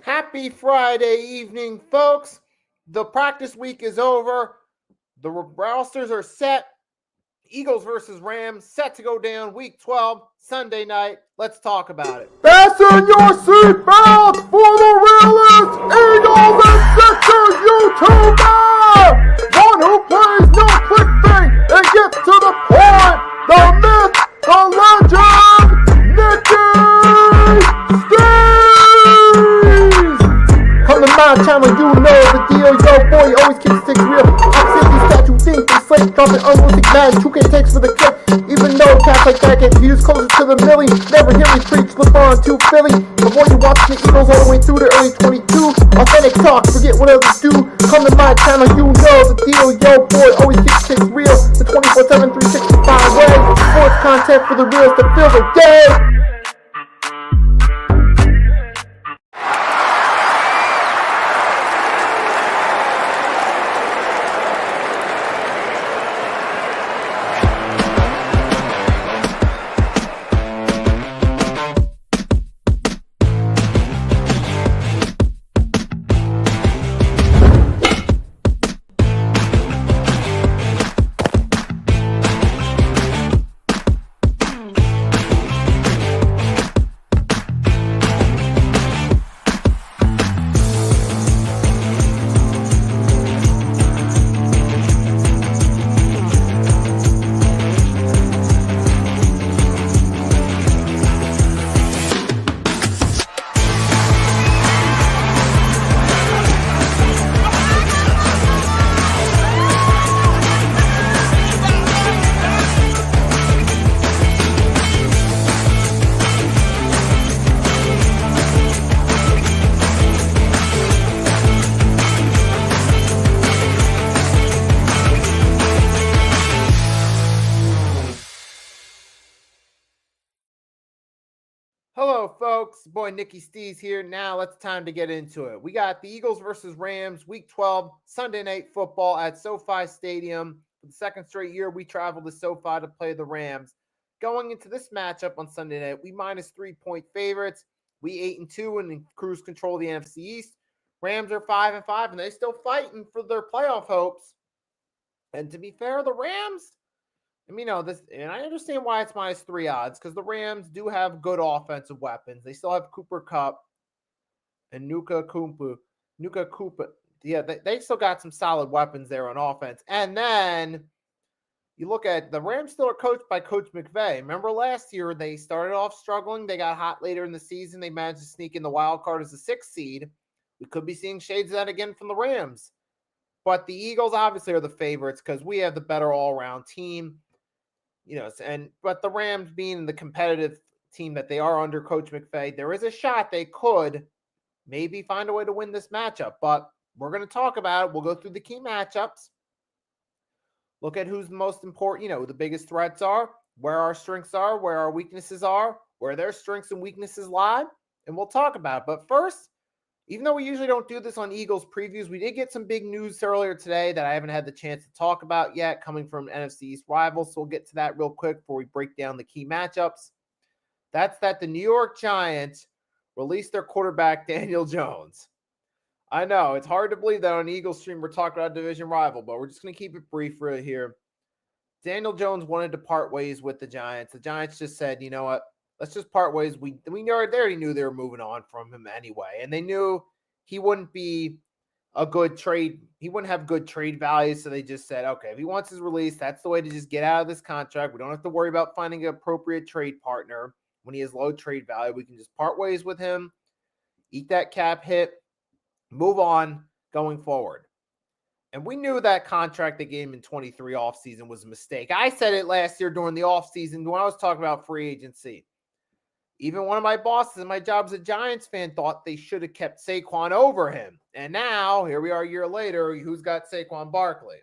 Happy Friday evening, folks. The practice week is over. The rosters are set. Eagles versus Rams set to go down week 12, Sunday night. Let's talk about it. Fasten your seatbelts for the realest Eagles and Sixers YouTuber! One who plays no clickbait and gets to the point! The myth, the legend, Nicky Stees! Come to my channel, you know the deal. Yo, boy, always keeps things real. I'm simply statue, think they slate, dropping unrealistic man, 2K takes for the clip. Even though cats like that get views closer to the millie, never hear me preach, look on to Philly. Before you watch the Eagles all the way through the early 22, authentic talk, forget what others do. Come to my channel, you know the deal. Yo, boy, always keeps things real. The 24/7, 365 way. Sports content for the reals that fill the day. Hello, folks. Boy, Nicky Stees here. Now it's time to get into it. We got the Eagles versus Rams, week 12, Sunday night football at SoFi Stadium. For the second straight year, we traveled to SoFi to play the Rams. Going into this matchup on Sunday night, we minus 3-point favorites. We 8-2 and cruise control the NFC East. Rams are 5-5, and they're still fighting for their playoff hopes. And to be fair, the Rams, this, and I understand why it's minus 3 odds, because the Rams do have good offensive weapons. They still have Cooper Kupp and Nuka Kumpu. Yeah, they still got some solid weapons there on offense. And then you look at the Rams still are coached by Coach McVay. Remember last year they started off struggling. They got hot later in the season. They managed to sneak in the wild card as a 6th seed. We could be seeing shades of that again from the Rams. But the Eagles obviously are the favorites because we have the better all-around team. But the Rams being the competitive team that they are under Coach McVay, there is a shot they could maybe find a way to win this matchup. But we're going to talk about it. We'll go through the key matchups. Look at who's the most important, the biggest threats are, where our strengths are, where our weaknesses are, where their strengths and weaknesses lie, and we'll talk about it. But first, even though we usually don't do this on Eagles previews, we did get some big news earlier today that I haven't had the chance to talk about yet, coming from NFC East rivals. So we'll get to that real quick before we break down the key matchups. That's that the New York Giants released their quarterback, Daniel Jones. I know, it's hard to believe that on Eagles stream we're talking about a division rival, but we're just going to keep it brief right here. Daniel Jones wanted to part ways with the Giants. The Giants just said, you know what? Let's just part ways. We already knew they were moving on from him anyway. And they knew he wouldn't be a good trade. He wouldn't have good trade value. So they just said, okay, if he wants his release, that's the way to just get out of this contract. We don't have to worry about finding an appropriate trade partner when he has low trade value. We can just part ways with him, eat that cap hit, move on going forward. And we knew that contract they gave him in 23 offseason was a mistake. I said it last year during the offseason when I was talking about free agency. Even one of my bosses in my job as a Giants fan thought they should have kept Saquon over him. And now, here we are a year later, who's got Saquon Barkley?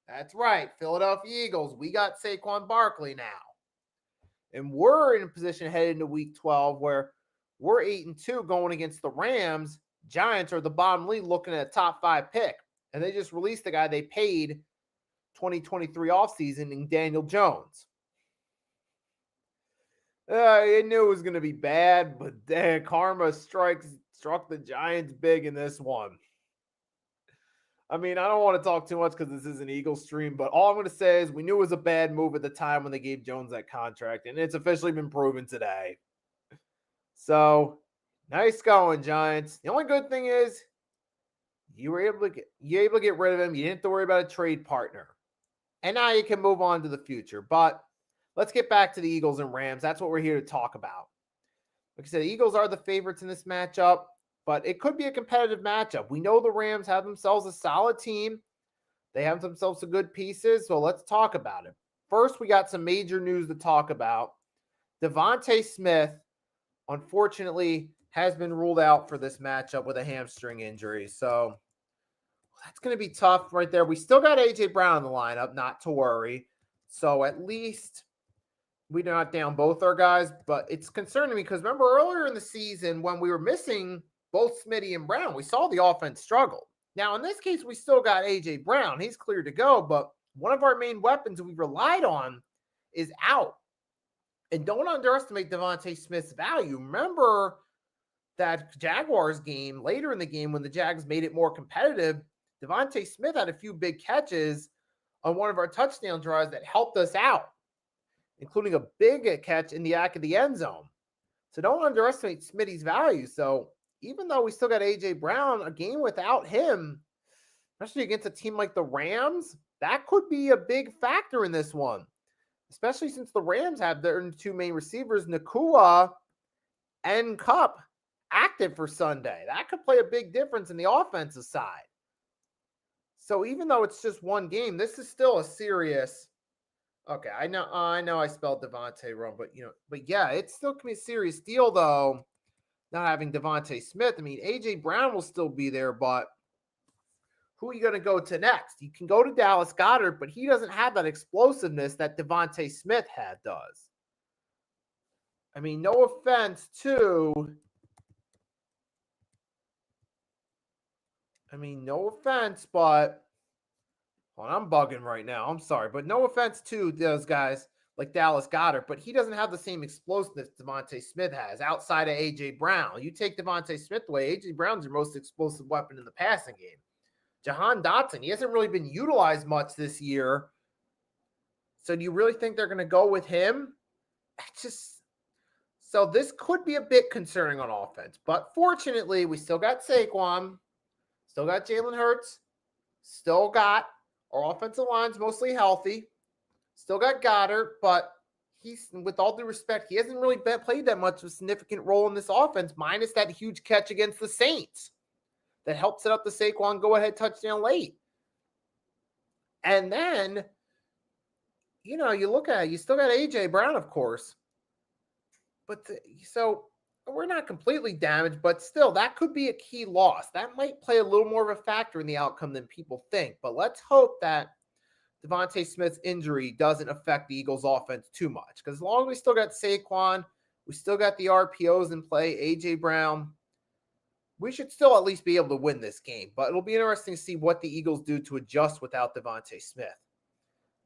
That's right, Philadelphia Eagles. We got Saquon Barkley now. And we're in a position headed into week 12 where we're 8-2 going against the Rams. Giants are the bottom league looking at a top 5 pick. And they just released the guy they paid 2023 offseason in Daniel Jones. I knew it was going to be bad, but karma strikes struck the Giants big in this one. I mean, I don't want to talk too much because this is an Eagles stream, but all I'm going to say is we knew it was a bad move at the time when they gave Jones that contract, and it's officially been proven today. So, nice going, Giants. The only good thing is you were able to get rid of him. You didn't have to worry about a trade partner. And now you can move on to the future. But let's get back to the Eagles and Rams. That's what we're here to talk about. Like I said, the Eagles are the favorites in this matchup, but it could be a competitive matchup. We know the Rams have themselves a solid team. They have themselves some good pieces, so let's talk about it. First, we got some major news to talk about. DeVonta Smith, unfortunately, has been ruled out for this matchup with a hamstring injury. So that's going to be tough right there. We still got A.J. Brown in the lineup, not to worry. So at least we're not down both our guys, but it's concerning me because remember earlier in the season when we were missing both Smitty and Brown, we saw the offense struggle. Now, in this case, we still got A.J. Brown. He's clear to go, but one of our main weapons we relied on is out. And don't underestimate DeVonta Smith's value. Remember that Jaguars game later in the game when the Jags made it more competitive, DeVonta Smith had a few big catches on one of our touchdown drives that helped us out, including a big catch in the back of the end zone. So don't underestimate Smitty's value. So even though we still got A.J. Brown, a game without him, especially against a team like the Rams, that could be a big factor in this one, especially since the Rams have their two main receivers, Nacua and Kupp, active for Sunday. That could play a big difference in the offensive side. So even though it's just one game, this is still a serious. Okay, I know I spelled Devontae wrong, but yeah, it's still gonna be a serious deal though. Not having DeVonta Smith. I mean, A.J. Brown will still be there, but who are you going to go to next? You can go to Dallas Goedert, but he doesn't have that explosiveness that DeVonta Smith does. I mean, no offense, but I'm bugging right now. I'm sorry, but no offense to those guys like Dallas Goedert, but he doesn't have the same explosiveness DeVonta Smith has outside of A.J. Brown. You take DeVonta Smith away, A.J. Brown's your most explosive weapon in the passing game. Jahan Dotson, he hasn't really been utilized much this year. So do you really think they're going to go with him? So this could be a bit concerning on offense. But fortunately, we still got Saquon, still got Jalen Hurts, still got our offensive line's mostly healthy. Still got Goddard, but he's, with all due respect, he hasn't really played that much of a significant role in this offense, minus that huge catch against the Saints that helped set up the Saquon go-ahead touchdown late. And then, you look at it, you still got A.J. Brown, of course. But so we're not completely damaged, but still, that could be a key loss. That might play a little more of a factor in the outcome than people think. But let's hope that DeVonta Smith's injury doesn't affect the Eagles' offense too much. Because as long as we still got Saquon, we still got the RPOs in play, A.J. Brown, we should still at least be able to win this game. But it'll be interesting to see what the Eagles do to adjust without DeVonta Smith.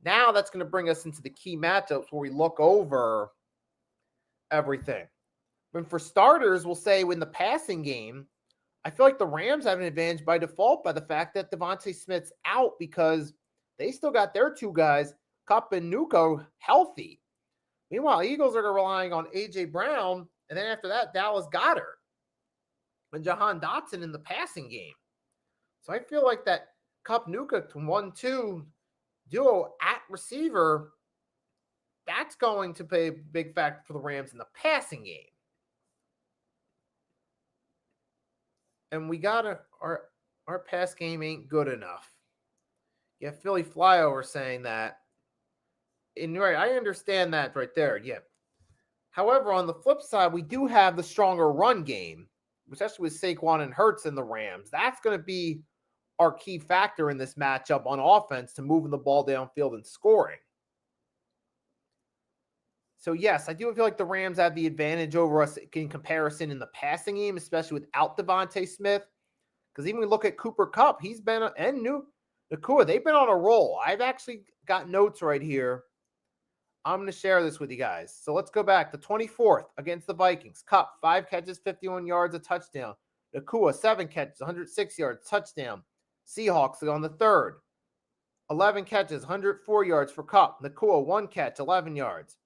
Now that's going to bring us into the key matchups where we look over everything. But for starters, we'll say in the passing game, I feel like the Rams have an advantage by default by the fact that DeVonta Smith's out because they still got their two guys, Kupp and Nuka, healthy. Meanwhile, Eagles are relying on A.J. Brown, and then after that, Dallas Goedert and Jahan Dotson in the passing game. So I feel like that Kupp-Nuka 1-2 duo at receiver, that's going to play a big factor for the Rams in the passing game. And we got our pass game ain't good enough. Yeah, Philly Flyover saying that. And right, I understand that right there. Yeah. However, on the flip side, we do have the stronger run game, especially with Saquon and Hurts in the Rams. That's going to be our key factor in this matchup on offense to moving the ball downfield and scoring. So, yes, I do feel like the Rams have the advantage over us in comparison in the passing game, especially without DeVonta Smith. Because even we look at Cooper Kupp, he's been, and Nacua, they've been on a roll. I've actually got notes right here. I'm going to share this with you guys. So let's go back to 24th against the Vikings. Kupp, 5 catches, 51 yards, a touchdown. Nakua, 7 catches, 106 yards, touchdown. Seahawks on the third. 11 catches, 104 yards for Kupp. Nakua, 1 catch, 11 yards.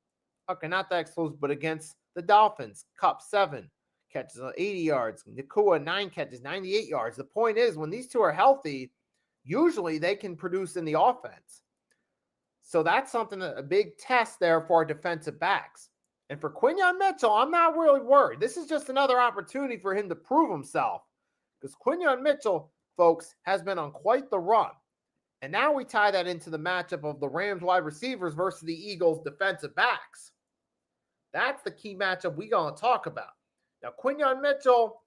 Okay, not that explosive, but against the Dolphins, Kupp, 7 catches, 80 yards. Nakua, 9 catches, 98 yards. The point is, when these two are healthy, usually they can produce in the offense. So that's something, a big test there for our defensive backs. And for Quinyon Mitchell, I'm not really worried. This is just another opportunity for him to prove himself. Because Quinyon Mitchell, folks, has been on quite the run. And now we tie that into the matchup of the Rams wide receivers versus the Eagles defensive backs. That's the key matchup we're going to talk about. Now, Quinyon Mitchell,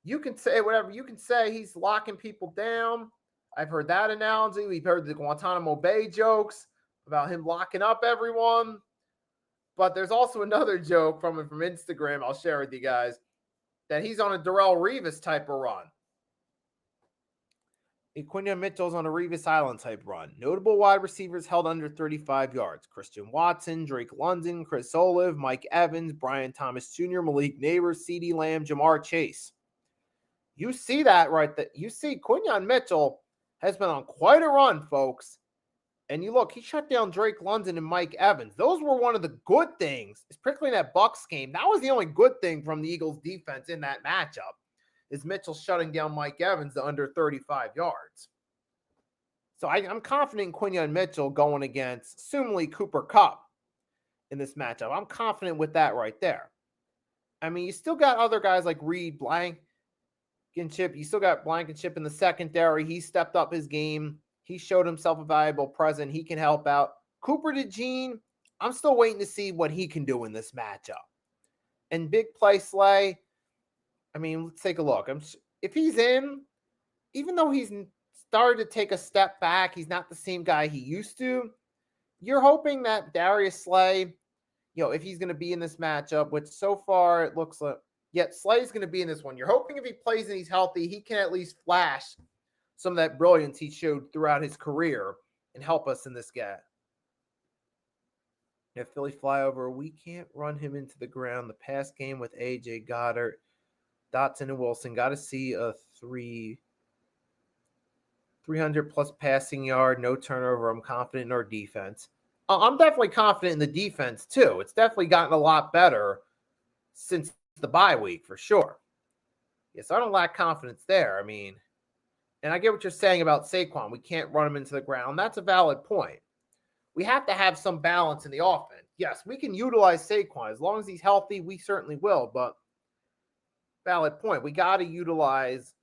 you can say whatever. You can say he's locking people down. I've heard that analogy. We've heard the Guantanamo Bay jokes about him locking up everyone. But there's also another joke from Instagram I'll share with you guys, that he's on a Darrelle Revis type of run. Quinyon Mitchell's on a Revis Island type run. Notable wide receivers held under 35 yards. Christian Watson, Drake London, Chris Olave, Mike Evans, Brian Thomas Jr., Malik Neighbors, CeeDee Lamb, Jamar Chase. You see that right there. You see Quinyon Mitchell has been on quite a run, folks. And you look, he shut down Drake London and Mike Evans. Those were one of the good things, particularly in that Bucs game. That was the only good thing from the Eagles defense in that matchup, is Mitchell shutting down Mike Evans to under 35 yards. So I'm confident in Quinyon Mitchell going against, assumingly, Cooper Kupp in this matchup. I'm confident with that right there. I mean, you still got other guys like Reed Blankenship. You still got Blankenship in the secondary. He stepped up his game. He showed himself a valuable presence. He can help out. Cooper DeJean, I'm still waiting to see what he can do in this matchup. And big play Slay, I mean, let's take a look. If he's in, even though he's started to take a step back, he's not the same guy he used to. You're hoping that Darius Slay, if he's going to be in this matchup, which so far it looks like, Slay's going to be in this one. You're hoping if he plays and he's healthy, he can at least flash some of that brilliance he showed throughout his career and help us in this game. If Philly flyover, we can't run him into the ground. The pass game with AJ Goddard, Dotson, and Wilson. Got to see a 300 plus passing yard, no turnover. I'm confident in our defense. I'm definitely confident in the defense too. It's definitely gotten a lot better since the bye week for sure. Yes, I don't lack confidence there. I mean, and I get what you're saying about Saquon. We can't run him into the ground. That's a valid point. We have to have some balance in the offense. Yes, we can utilize Saquon. As long as he's healthy, we certainly will. But valid point. We got to utilize,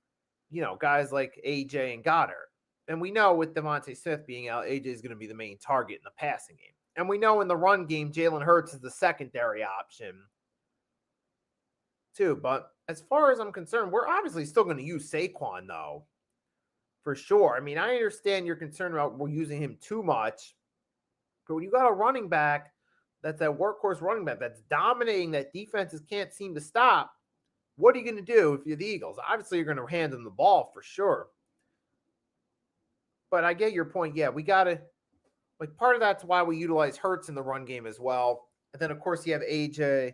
guys like AJ and Goddard. And we know with Devontae Smith being out, AJ is going to be the main target in the passing game. And we know in the run game, Jalen Hurts is the secondary option too. But as far as I'm concerned, we're obviously still going to use Saquon, though. For sure. I mean, I understand you're concerned about we're using him too much, but when you got a running back that's that workhorse running back that's dominating that defenses can't seem to stop, what are you going to do if you're the Eagles? Obviously, you're going to hand them the ball for sure. But I get your point. Yeah, we got to, part of that's why we utilize Hurts in the run game as well. And then, of course, you have AJ.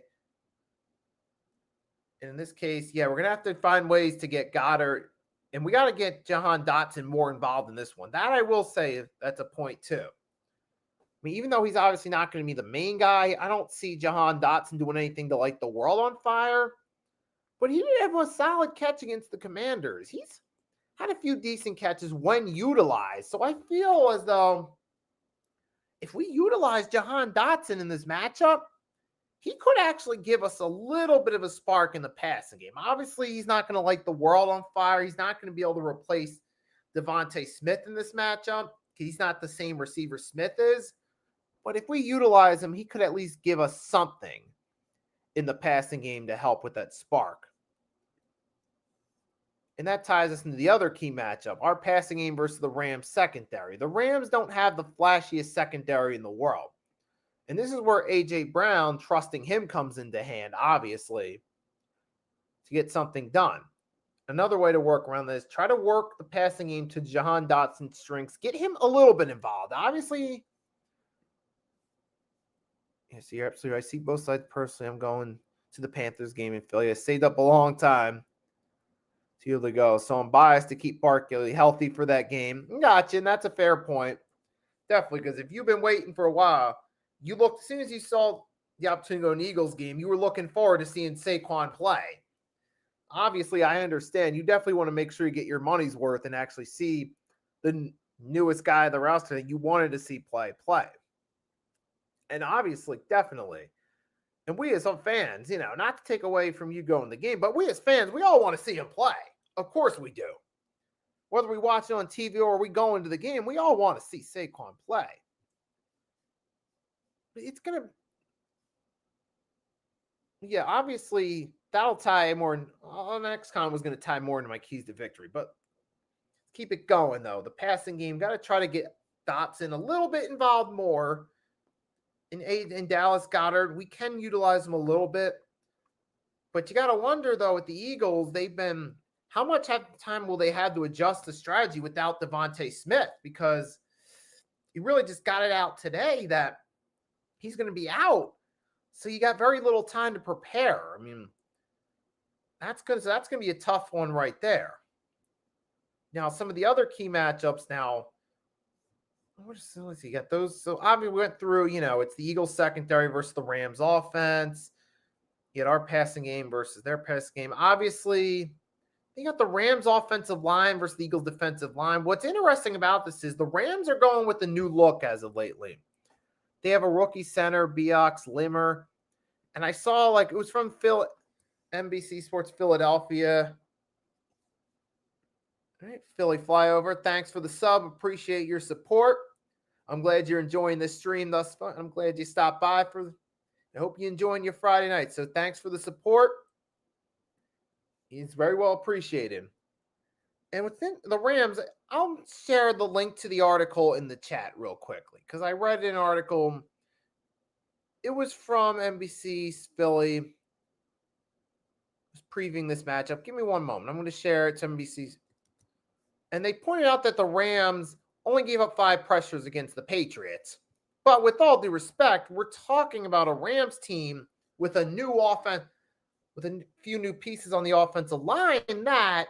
And in this case, we're going to have to find ways to get Goddard. And we got to get Jahan Dotson more involved in this one. That I will say that's a point too. I mean, even though he's obviously not going to be the main guy, I don't see Jahan Dotson doing anything to light the world on fire. But he did have a solid catch against the Commanders. He's had a few decent catches when utilized. So I feel as though if we utilize Jahan Dotson in this matchup, he could actually give us a little bit of a spark in the passing game. Obviously, he's not going to light the world on fire. He's not going to be able to replace Devontae Smith in this matchup. He's not the same receiver Smith is. But if we utilize him, he could at least give us something in the passing game to help with that spark. And that ties us into the other key matchup, our passing game versus the Rams secondary. The Rams don't have the flashiest secondary in the world. And this is where A.J. Brown, trusting him, comes into hand, obviously, to get something done. Another way to work around this, try to work the passing game to Jahan Dotson's strengths. Get him a little bit involved. Obviously, yes, you're absolutely right. I see both sides personally. I'm going to the Panthers game in Philly. I stayed up a long time. Two to go. So I'm biased to keep Barkley healthy for that game. Gotcha, and that's a fair point. Definitely, because if you've been waiting for a while, you looked as soon as you saw the opportunity to go to an Eagles game, you were looking forward to seeing Saquon play. Obviously, I understand. You definitely want to make sure you get your money's worth and actually see the newest guy of the roster that you wanted to see play. And obviously, definitely. And we as some fans, not to take away from you going to the game, but we as fans, we all want to see him play. Of course we do. Whether we watch it on TV or we go into the game, we all want to see Saquon play. It's going to... Yeah, obviously, that'll tie more. The next comment was going to tie more into my keys to victory, but keep it going, though. The passing game, got to try to get Dotson a little bit involved more. In Dallas Goedert, we can utilize them a little bit. But you got to wonder, though, with the Eagles, how much time will they have to adjust the strategy without Devontae Smith? Because he really just got it out today that he's going to be out. So you got very little time to prepare. I mean, that's good. So that's going to be a tough one right there. Now, some of the other key matchups now, let's see, you got those. So obviously we went through, it's the Eagles secondary versus the Rams offense. You got our passing game versus their passing game. Obviously, you got the Rams offensive line versus the Eagles defensive line. What's interesting about this is the Rams are going with a new look as of lately. They have a rookie center, Beox Limmer. And I saw, it was from NBC Sports Philadelphia. All right, Philly Flyover. Thanks for the sub. Appreciate your support. I'm glad you're enjoying this stream thus far. I'm glad you stopped by I hope you're enjoying your Friday night. So thanks for the support. It's very well appreciated. And within the Rams, I'll share the link to the article in the chat real quickly because I read an article. It was from NBC's Philly. It was previewing this matchup. Give me one moment. I'm going to share it to NBC's. And they pointed out that the Rams only gave up 5 pressures against the Patriots. But with all due respect, we're talking about a Rams team with a new offense, with a few new pieces on the offensive line that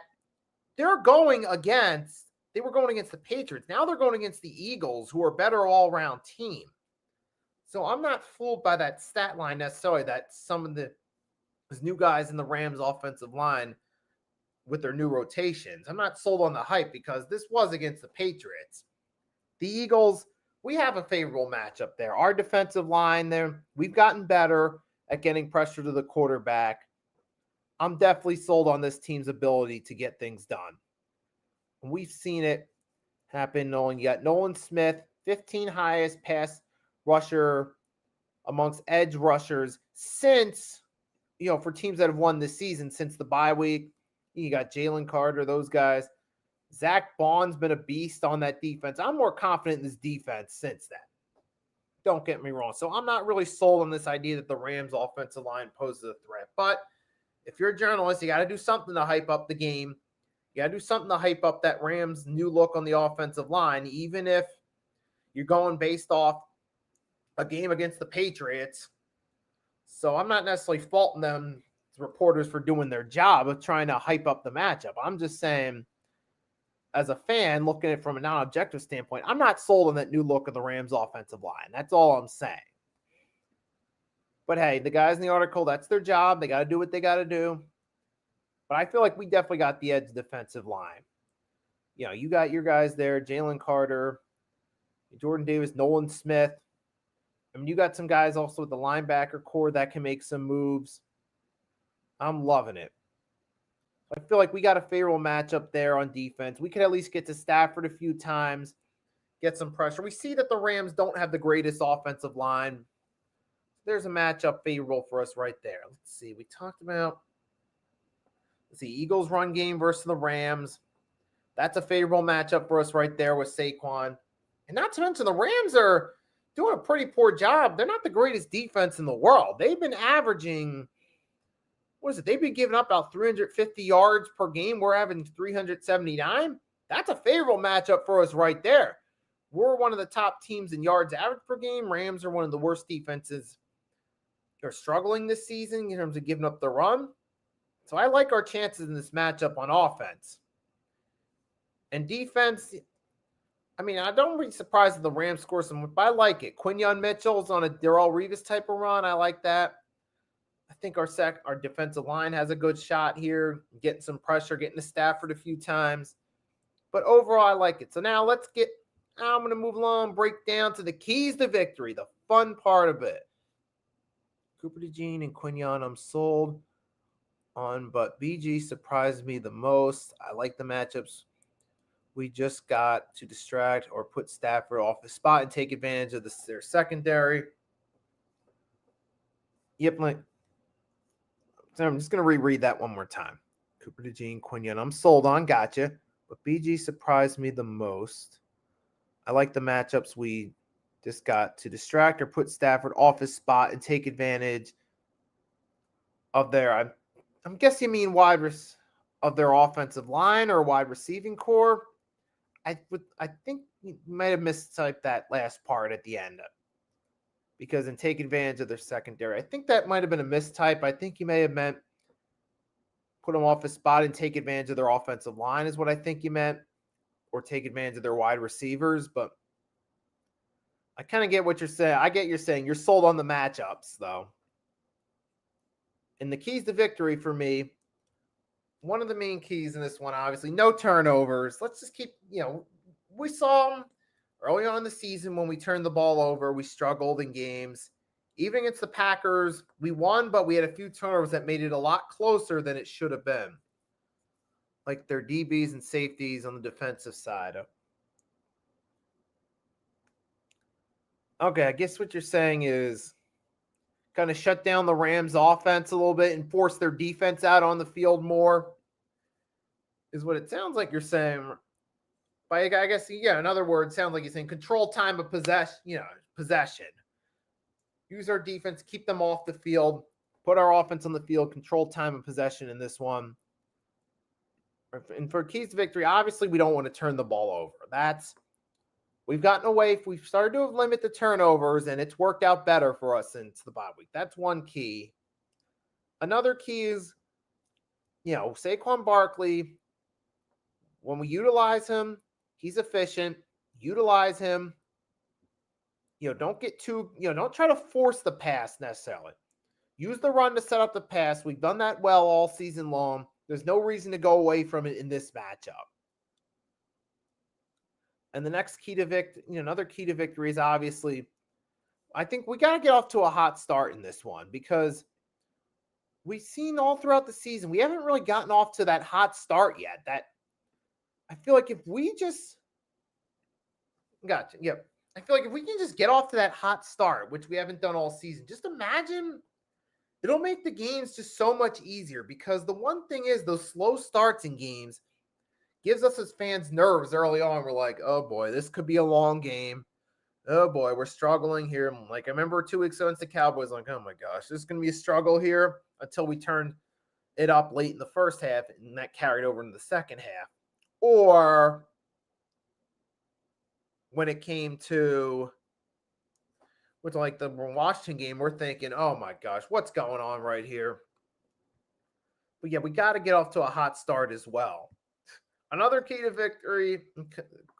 they were going against the Patriots. Now they're going against the Eagles, who are a better all-around team. So I'm not fooled by that stat line necessarily that some of those new guys in the Rams offensive line with their new rotations. I'm not sold on the hype because this was against the Patriots. The Eagles, we have a favorable matchup there. Our defensive line there, we've gotten better at getting pressure to the quarterback. I'm definitely sold on this team's ability to get things done. And we've seen it happen. You got Nolan Smith, 15 highest pass rusher amongst edge rushers since, for teams that have won this season since the bye week. You got Jalen Carter, those guys. Zach Bond's been a beast on that defense. I'm more confident in this defense since then. Don't get me wrong. So I'm not really sold on this idea that the Rams offensive line poses a threat. But if you're a journalist, you got to do something to hype up the game. You got to do something to hype up that Rams new look on the offensive line, even if you're going based off a game against the Patriots. So I'm not necessarily faulting them, reporters, for doing their job of trying to hype up the matchup. I'm just saying, as a fan, looking at it from a non-objective standpoint, I'm not sold on that new look of the Rams offensive line. That's all I'm saying. But hey, the guys in the article, that's their job. They got to do what they got to do. But I feel like we definitely got the edge defensive line. You got your guys there, Jalen Carter, Jordan Davis, Nolan Smith. I mean, you got some guys also with the linebacker core that can make some moves. I'm loving it. I feel like we got a favorable matchup there on defense. We could at least get to Stafford a few times, get some pressure. We see that the Rams don't have the greatest offensive line. There's a matchup favorable for us right there. Let's see. We talked about, Eagles run game versus the Rams. That's a favorable matchup for us right there with Saquon. And not to mention the Rams are doing a pretty poor job. They're not the greatest defense in the world. They've been averaging, they've been giving up about 350 yards per game. We're having 379. That's a favorable matchup for us right there. We're one of the top teams in yards average per game. Rams are one of the worst defenses. They're struggling this season in terms of giving up the run. So I like our chances in this matchup on offense. And defense, I mean, I don't be surprised if the Rams score some, but I like it. Quinyon Mitchell's on a Darrelle Revis type of run. I like that. I think our defensive line has a good shot here, getting some pressure, getting to Stafford a few times. But overall, I like it. So now I'm going to move along, break down to the keys to victory, the fun part of it. Cooper DeJean and Quinyon, I'm sold on, but BG surprised me the most. I like the matchups. We just got to distract or put Stafford off his spot and take advantage of their secondary. Yep, so I'm just going to reread that one more time. Cooper DeJean, Quinyon, I'm sold on, gotcha. But BG surprised me the most. I like the matchups. We just got to distract or put Stafford off his spot and take advantage of their, I'm guessing you mean of their offensive line or wide receiving core. I think you might have mistyped that last part at the end because in take advantage of their secondary. I think that might have been a mistype. I think you may have meant put them off his spot and take advantage of their offensive line is what I think you meant, or take advantage of their wide receivers. But I kind of get what you're saying. I get you're saying. You're sold on the matchups, though. And the keys to victory for me, one of the main keys in this one, obviously, no turnovers. Let's just keep, we saw them early on in the season when we turned the ball over. We struggled in games. Even against the Packers, we won, but we had a few turnovers that made it a lot closer than it should have been. Like their DBs and safeties on the defensive side. Okay, I guess what you're saying is kind of shut down the Rams offense a little bit and force their defense out on the field more is what it sounds like you're saying. But I guess, in other words, sounds like you're saying control time of possession. Use our defense, keep them off the field, put our offense on the field, control time of possession in this one. And for keys to victory, obviously we don't want to turn the ball over. We've gotten away. We've started to limit the turnovers, and it's worked out better for us since the bye week. That's one key. Another key is, Saquon Barkley, when we utilize him, he's efficient. Utilize him. Don't get too, don't try to force the pass necessarily. Use the run to set up the pass. We've done that well all season long. There's no reason to go away from it in this matchup. And the next key to victory, another key to victory is obviously, I think we got to get off to a hot start in this one because we've seen all throughout the season, we haven't really gotten off to that hot start yet. That I feel like if we just, gotcha, yep. I feel like if we can just get off to that hot start, which we haven't done all season, just imagine it'll make the games just so much easier because the one thing is those slow starts in games gives us as fans nerves early on. We're like, oh boy, this could be a long game. Oh boy, we're struggling here. Like I remember 2 weeks ago against the Cowboys, like, oh my gosh, this is going to be a struggle here until we turned it up late in the first half and that carried over into the second half. Or when it came to like the Washington game, we're thinking, oh my gosh, what's going on right here? But yeah, we got to get off to a hot start as well. Another key to victory,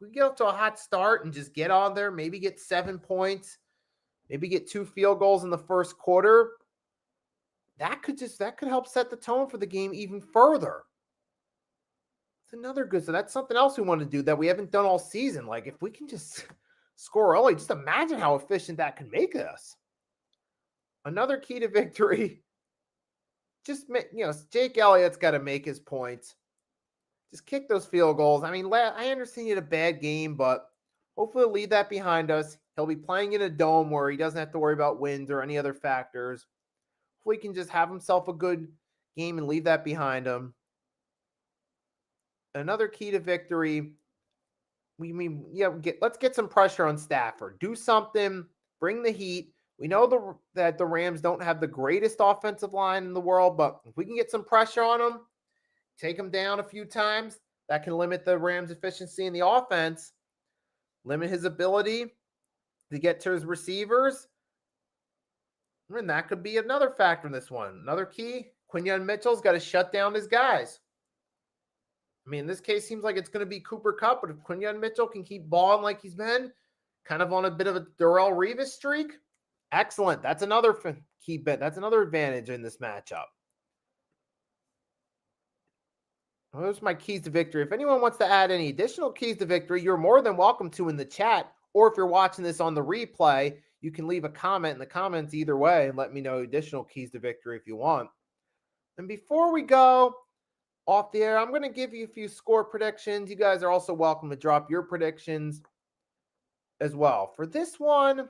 we get off to a hot start and just get on there, maybe get 7 points, maybe get 2 field goals in the first quarter. That could help set the tone for the game even further. It's another good, so that's something else we want to do that we haven't done all season. Like if we can just score early, just imagine how efficient that can make us. Another key to victory, just Jake Elliott's got to make his points. Just kick those field goals. I mean, I understand he had a bad game, but hopefully leave that behind us. He'll be playing in a dome where he doesn't have to worry about winds or any other factors. Hopefully he can just have himself a good game and leave that behind him. Another key to victory, let's get some pressure on Stafford. Do something. Bring the heat. We know that the Rams don't have the greatest offensive line in the world, but if we can get some pressure on them, take him down a few times, that can limit the Rams' efficiency in the offense, limit his ability to get to his receivers. And that could be another factor in this one. Another key, Quinyon Mitchell's got to shut down his guys. I mean, in this case, seems like it's going to be Cooper Kupp, but if Quinyon Mitchell can keep balling like he's been, kind of on a bit of a Darrelle Revis streak, excellent. That's another key bit. That's another advantage in this matchup. Well, those are my keys to victory. If anyone wants to add any additional keys to victory, you're more than welcome to in the chat. Or if you're watching this on the replay, you can leave a comment in the comments either way and let me know additional keys to victory if you want. And before we go off the air, I'm going to give you a few score predictions. You guys are also welcome to drop your predictions as well. For this one,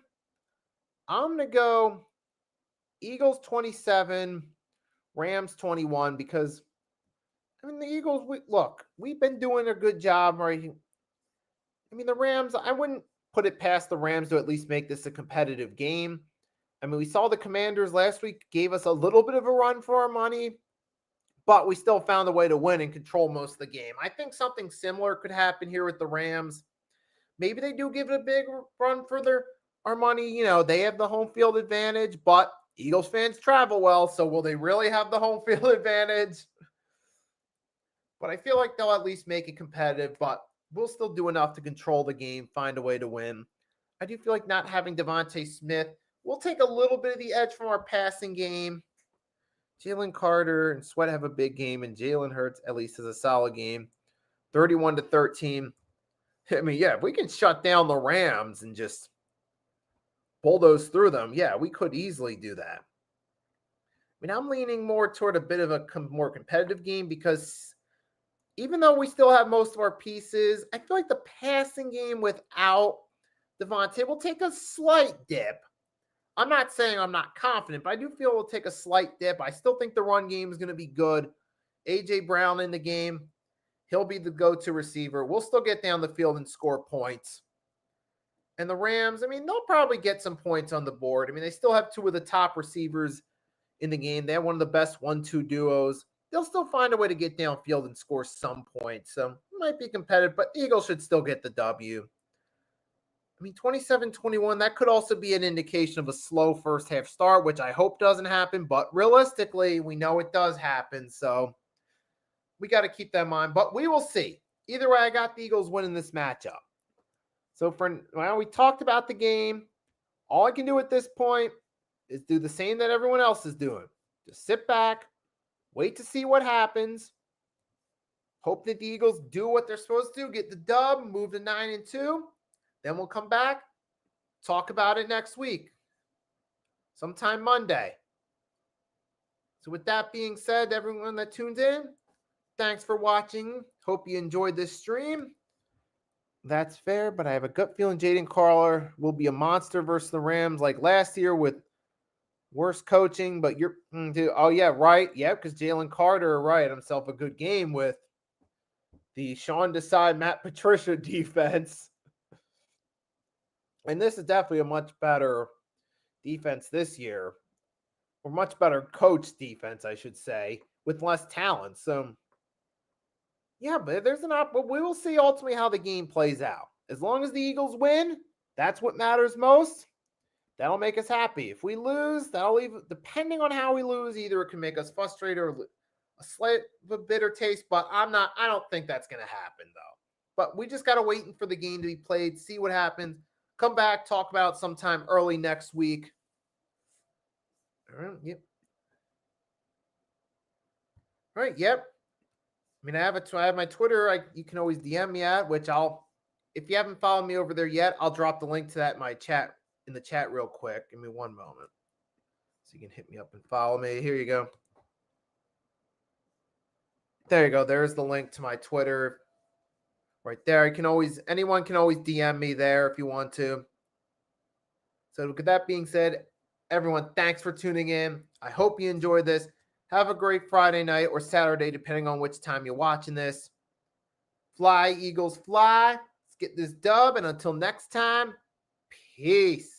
I'm going to go Eagles 27, Rams 21, because, I mean, the Eagles, we've been doing a good job, right? I mean, the Rams, I wouldn't put it past the Rams to at least make this a competitive game. I mean, we saw the Commanders last week gave us a little bit of a run for our money, but we still found a way to win and control most of the game. I think something similar could happen here with the Rams. Maybe they do give it a big run for our money. You know, they have the home field advantage, but Eagles fans travel well, so will they really have the home field advantage? But I feel like they'll at least make it competitive, but we'll still do enough to control the game, find a way to win. I do feel like not having Devontae Smith will take a little bit of the edge from our passing game. Jalen Carter and Sweat have a big game, and Jalen Hurts at least has a solid game. 31-13. I mean, yeah, if we can shut down the Rams and just bulldoze through them, yeah, we could easily do that. I mean, I'm leaning more toward a bit of a more competitive game because even though we still have most of our pieces, I feel like the passing game without Devontae will take a slight dip. I'm not saying I'm not confident, but I do feel it'll take a slight dip. I still think the run game is going to be good. A.J. Brown in the game. He'll be the go-to receiver. We'll still get down the field and score points. And the Rams, I mean, they'll probably get some points on the board. I mean, they still have two of the top receivers in the game. They have one of the best 1-2 duos. They'll still find a way to get downfield and score some points. So it might be competitive, but Eagles should still get the W. I mean, 27-21, that could also be an indication of a slow first half start, which I hope doesn't happen. But realistically, we know it does happen. So we got to keep that in mind. But we will see. Either way, I got the Eagles winning this matchup. So we talked about the game. All I can do at this point is do the same that everyone else is doing. Just sit back, wait to see what happens. Hope that the Eagles do what they're supposed to do, get the dub, move to 9-2. Then we'll come back, talk about it next week, sometime Monday. So with that being said, everyone that tuned in, thanks for watching. Hope you enjoyed this stream. That's fair, but I have a gut feeling Jaden Carter will be a monster versus the Rams like last year with worse coaching. But oh yeah, right. Yeah, because Jalen Carter, right, himself a good game with the Sean Desai, Matt Patricia defense. And this is definitely a much better defense this year, or much better coach defense, I should say, with less talent. So, yeah, but there's but we will see ultimately how the game plays out. As long as the Eagles win, that's what matters most. That'll make us happy. If we lose, that'll leave, depending on how we lose, either it can make us frustrated or a slight bitter taste, but I don't think that's going to happen, though. But we just got to wait for the game to be played, see what happens. Come back, talk about sometime early next week. All right, yep. All right, yep. I mean, I have my Twitter. You can always DM me at, which if you haven't followed me over there yet, I'll drop the link to that in the chat real quick. Give me one moment. So you can hit me up and follow me. Here you go. There you go. There's the link to my Twitter. Right there. Anyone can always DM me there if you want to. So with that being said, everyone, thanks for tuning in. I hope you enjoyed this. Have a great Friday night or Saturday, depending on which time you're watching this. Fly, Eagles, fly. Let's get this dub. And until next time, peace.